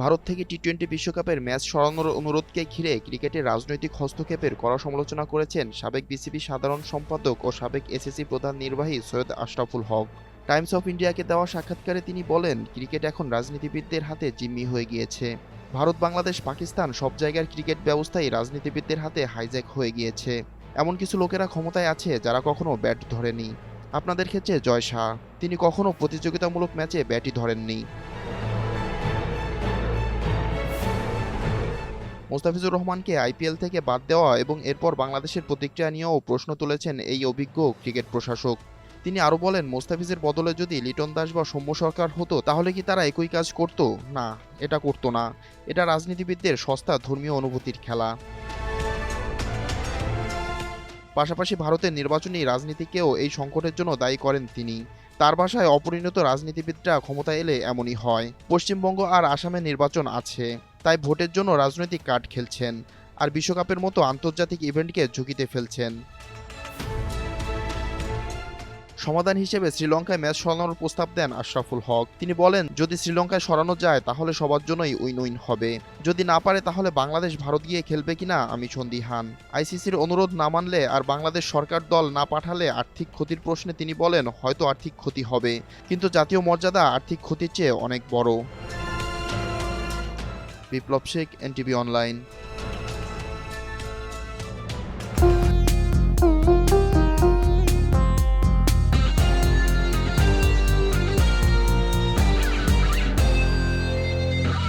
ভারত থেকে টি-20 বিশ্বকাপের ম্যাচ সরানোর অনুরোধকে ঘিরে ক্রিকেটের রাজনৈতিক হস্তক্ষেপের কড়া সমালোচনা করেছেন সাবেক বিসিবি সাধারণ সম্পাদক ও সাবেক এসিসি প্রধান নির্বাহী সৈয়দ আশরাফুল হক। টাইমস অফ ইন্ডিয়াকে দেওয়া সাক্ষাৎকারে তিনি বলেন, ক্রিকেট এখন রাজনীতিবিদদের হাতে জিম্মি হয়ে গিয়েছে। ভারত, বাংলাদেশ, পাকিস্তান সব জায়গার ক্রিকেট ব্যবস্থাই রাজনীতিবিদদের হাতে হাইজ্যাক হয়ে গিয়েছে। এমন কিছু লোকেরা ক্ষমতায় আছে যারা কখনো ব্যাট ধরেনি। আপনাদের ক্ষেত্রে জয় শাহ, তিনি কখনো প্রতিযোগিতামূলক ম্যাচে ব্যাটই ধরেননি। মোস্তাফিজুর রহমানকে আইপিএল থেকে বাদ দেওয়া এবং এরপর বাংলাদেশের প্রতিক্রিয়া নিয়েও প্রশ্ন তুলেছেন এই অভিজ্ঞ ক্রিকেট প্রশাসক। তিনি আরও বলেন, মোস্তাফিজের বদলে যদি লিটন দাস বা সৌম্য সরকার হতো তাহলে কি তারা একই কাজ করতো? না, এটা করতো না। এটা রাজনীতিবিদদের সস্তা ধর্মীয় অনুভূতির খেলা। পাশাপাশি ভারতের নির্বাচনী রাজনীতিকেও এই সংকটের জন্য দায়ী করেন তিনি। তার ভাষায়, অপরিণত রাজনীতিবিদরা ক্ষমতায় এলে এমনই হয়। পশ্চিমবঙ্গ আর আসামে নির্বাচন আছে, তাই ভোটের জন্য রাজনৈতিক কার্ড খেলছেন, আর বিশ্বকাপের মতো আন্তর্জাতিক ইভেন্টকে ঝুঁকিতে ফেলছেন। সমাধান হিসেবে শ্রীলঙ্কায় ম্যাচ সরানোর প্রস্তাব দেন আশরাফুল হক। তিনি বলেন, যদি শ্রীলঙ্কায় সরানো যায় তাহলে সবার জন্যই উইন উইন হবে। যদি না পারে তাহলে বাংলাদেশ ভারত গিয়ে খেলবে কিনা আমি সন্দিহান। আইসিসির অনুরোধ না মানলে আর বাংলাদেশ সরকার দল না পাঠালে আর্থিক ক্ষতির প্রশ্নে তিনি বলেন, হয়তো আর্থিক ক্ষতি হবে, কিন্তু জাতীয় মর্যাদা আর্থিক ক্ষতির চেয়ে অনেক বড়। বিপ্লব শেখ, এনটিভি অনলাইন।